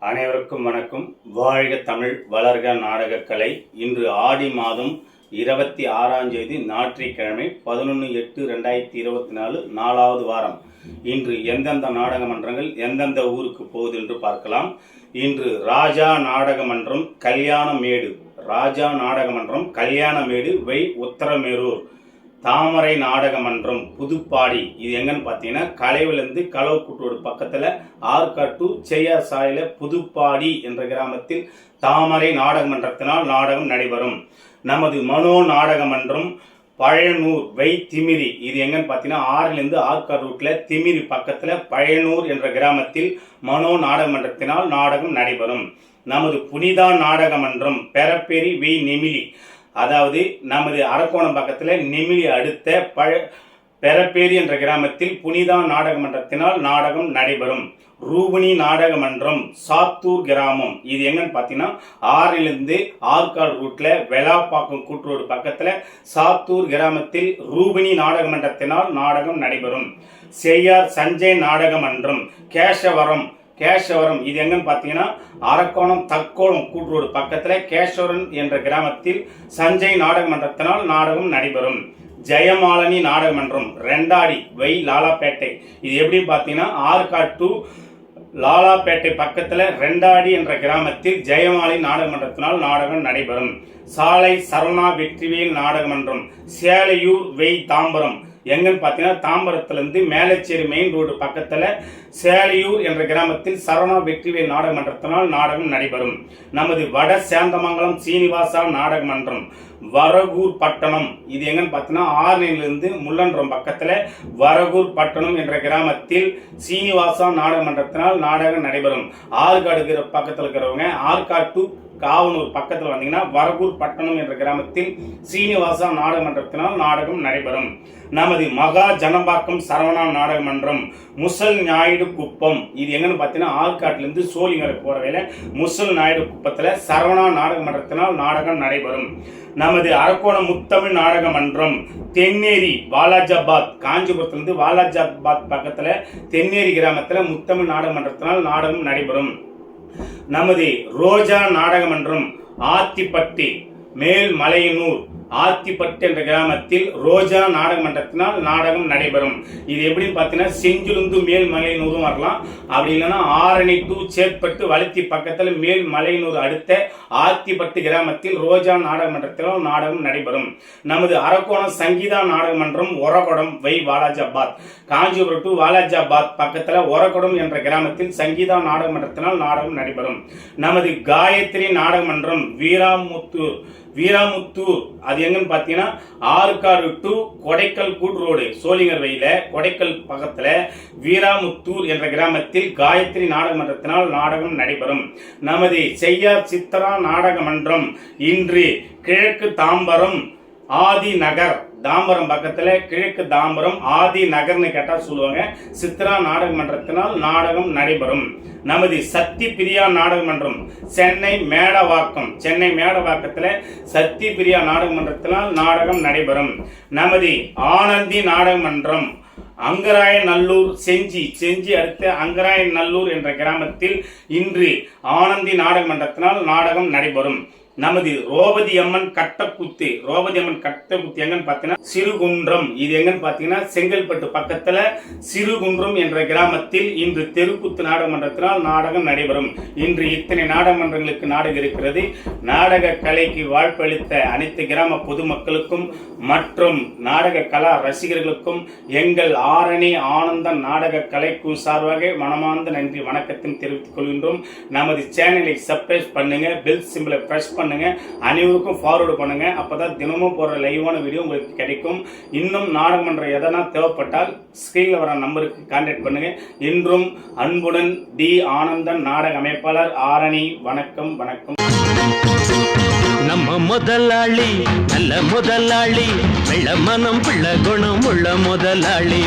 அனைவருக்கும் வணக்கம். வாழ்க தமிழ், வளர்க நாடகக்கலை. இன்று ஆடி மாதம் 26ஆம் தேதி ஞாயிற்றுக்கிழமை 11/8/2024 4வது வாரம். இன்று எந்தெந்த நாடக மன்றங்கள் எந்தெந்த ஊருக்கு போகுது என்று பார்க்கலாம். இன்று ராஜா நாடகமன்றம் கல்யாணமேடு, ராஜா நாடகமன்றம் கல்யாணமேடு வை உத்தரமேரூர். தாமரை நாடகமன்றம் புதுப்பாடி, இது எங்கன்னு பார்த்தீங்கன்னா கலைவிலிருந்து களவுக்கூட்டோடு பக்கத்தில் ஆற்காட்டு செய்யார் சாலையில் புதுப்பாடி என்ற கிராமத்தில் தாமரை நாடகமன்றத்தினால் நாடகம் நடைபெறும். நமது மனோ நாடகமன்றம் பழையனூர் வை திமிரி, இது எங்கன்னு பார்த்தீங்கன்னா ஆறிலிருந்து ஆற்காடு ரூட்டில் திமிரி பக்கத்தில் பழையனூர் என்ற கிராமத்தில் மனோ நாடகமன்றத்தினால் நாடகம் நடைபெறும். நமது புனிதா நாடகமன்றம் பெரப்பேரி வி நெமிலி, அதாவது நமது அரக்கோணம் பக்கத்தில் நெமிலி அடுத்த பெரப்பேரி என்ற கிராமத்தில் புனிதா நாடக மன்றத்தினால் நாடகம் நடைபெறும். ரூபணி நாடகமன்றம் சாத்தூர் கிராமம், இது எங்கன்னு பார்த்தீங்கன்னா ஆறிலிருந்து ஆற்காடு ரூட்ல வெளாப்பாக்கம் கூட்டுரோடு பக்கத்தில் சாத்தூர் கிராமத்தில் ரூபணி நாடகமன்றத்தினால் நாடகம் நடைபெறும். செய்யார் சஞ்சய் நாடகமன்றம் கேசவரம், இது எங்கன்னு பார்த்தீங்கன்னா அரக்கோணம் தக்கோளம் கூட்டுரோடு பக்கத்தில் கேசவரன் என்ற கிராமத்தில் சஞ்சய் நாடக மன்றத்தினால் நாடகம் நடைபெறும். ஜெயமாலினி நாடகமன்றம் ரெண்டாடி வை லாலாப்பேட்டை, இது எப்படி பார்த்தீங்கன்னா ஆற்காடு டு லாலாப்பேட்டை பக்கத்தில் ரெண்டாடி என்ற கிராமத்தில் ஜெயமாலினி நாடகமன்றத்தினால் நாடகம் நடைபெறும். சாலை சரவணா வெற்றிவேல் நாடகமன்றம் சேலையூர் வை தாம்பரம், எங்கன்னு பார்த்தீங்கன்னா தாம்பரத்திலிருந்து மேலச்சேரி மெயின் ரோடு பக்கத்தில் சேலையூர் என்ற கிராமத்தில் சரவணா வெற்றிவேல் நாடகமன்றத்தினால் நாடகம் நடைபெறும். நமது வட சேந்தமங்கலம் சீனிவாசா நாடகமன்றம் வரகூர் பட்டணம், இது எங்கன்னு பார்த்தீங்கன்னா ஆர்னிலிருந்து முள்ளன்றம் பக்கத்தில் வரகூர் பட்டணம் என்ற கிராமத்தில் சீனிவாசா நாடகமன்றத்தினால் நாடகம் நடைபெறும். ஆற்காடு பக்கத்தில் இருக்கிறவங்க ஆற்காடு காவனூர் பக்கத்தில் வந்தீங்கன்னா வரகூர் பட்டணம் என்ற கிராமத்தில் சீனிவாசா நாடகமன்றத்தினால் நாடகம் நடைபெறும். நமது மகா ஜனம்பாக்கம் சரவணா நாடகமன்றம் முசல் நாயுடு குப்பம், இது எங்கன்னு பார்த்தீங்கன்னா ஆற்காட்டிலிருந்து சோழிங்கரை போற வேலை முசல் நாயுடு குப்பத்தில் சரவணா நாடகமன்றத்தினால் நாடகம் நடைபெறும். நமது அரக்கோணம் முத்தமிழ் நாடகமன்றம் தென்னேரி வாலாஜாபாத், காஞ்சிபுரத்திலிருந்து வாலாஜாபாத் பக்கத்தில் தென்னேரி கிராமத்தில் முத்தமிழ் நாடகமன்றத்தினால் நாடகம் நடைபெறும். நமது ரோஜா நாடகமன்றம் ஆத்திப்பட்டி மேல்மலையனூர், ஆத்திப்பட்டு என்ற கிராமத்தில் ரோஜா நாடகமன்றத்தினால் நாடகம் நடைபெறும். இது எப்படி பார்த்தீங்கன்னா செஞ்சிலுந்து மேல்மலையனூரும் வரலாம், அப்படி இல்லைன்னா ஆரணி டு சேத்பட்டு வளர்த்தி பக்கத்தில் மேல்மலையனூர் அடுத்த ஆத்திப்பட்டு கிராமத்தில் ரோஜா நாடகமன்றத்தினால் நாடகம் நடைபெறும். நமது அரக்கோணம் சங்கீதா நாடகமன்றம் ஒரகொடம் வை வாலாஜாபாத், காஞ்சிபுரம் டு வாலாஜாபாத் பக்கத்தில் ஒரகொடம் என்ற கிராமத்தில் சங்கீதா நாடகமன்றத்தினால் நாடகம் நடைபெறும். நமது காயத்ரி நாடகமன்றம் வீராமுத்தூர், அது எங்கன்னு பார்த்தீங்கன்னா ஆற்காடு டு கொடைக்கல் கூட்டுரோடு சோழிங்கர் வழியில கொடைக்கல் பக்கத்துல வீராமுத்தூர் என்ற கிராமத்தில் காயத்ரி நாடகமன்றத்தினால் நாடகம் நடைபெறும். நமது செய்யார் சித்ரா நாடகமன்றம் இன்று கிழக்கு தாம்பரம் ஆதி நகர், தாம்பரம் பக்கத்துல கிழக்கு தாம்பரம் ஆதி நகர்னு கேட்டா சொல்லுவாங்க, சித்ரா நாடகமன்றத்தினால் நாடகம் நடைபெறும். நமது சக்தி பிரியா நாடகமன்றம் சென்னை மேடவாக்கத்தில் சக்தி பிரியா நாடகமன்றத்தினால் நாடகம் நடைபெறும். நமது ஆனந்தி நாடகமன்றம் அங்கராயநல்லூர் செஞ்சி அடுத்த அங்கராயநல்லூர் என்ற கிராமத்தில் இன்று ஆனந்தி நாடகமன்றத்தினால் நாடகம் நடைபெறும். நமது ரோபதி அம்மன் கட்டக்குத்து எங்கன்னு பார்த்தீங்கன்னா சிறுகுன்றம், இது எங்கன்னு பார்த்தீங்கன்னா செங்கல்பட்டு பக்கத்துல சிறுகுன்றம் என்ற கிராமத்தில் இன்று தெருக்குத்து நாடகமன்றத்தினால் நாடகம் நடைபெறும். இன்று இத்தனை நாடகமன்றங்களுக்கு நாடகம் இருக்கிறது. நாடக கலைக்கு வாழ்ப்பளித்த அனைத்து கிராம பொதுமக்களுக்கும் மற்றும் நாடக கலா ரசிகர்களுக்கும் எங்கள் ஆரணி ஆனந்த நாடக கலைக்கு சார்பாக மனமார்ந்த நன்றி வணக்கத்தையும் தெரிவித்துக் கொள்கின்றோம். நமது சேனலை சப்ஸ்கிரைப் பண்ணுங்க, பெல் சிம்பிளை பிரஸ் பண்ணுங்க, அனைவருக்கும் ஃபார்வர்டு பண்ணுங்க. அப்பதான் தினமும் போற லைவான வீடியோ உங்களுக்கு கிடைக்கும். இன்னும் நாடகமன்றம் எதனா தேவைப்பட்டால் ஸ்கிரீன்ல வர நம்பருக்கு கான்டாக்ட் பண்ணுங்க. இன்றும் அன்புடன் டி ஆனந்தன் நாடக அமைப்பாளர் ஆரணி. வணக்கம். நம்ம முதலாளி நல்ல முதலாளி, வெள்ள மனம் பிள்ளை குணம் உள்ள முதலாளி.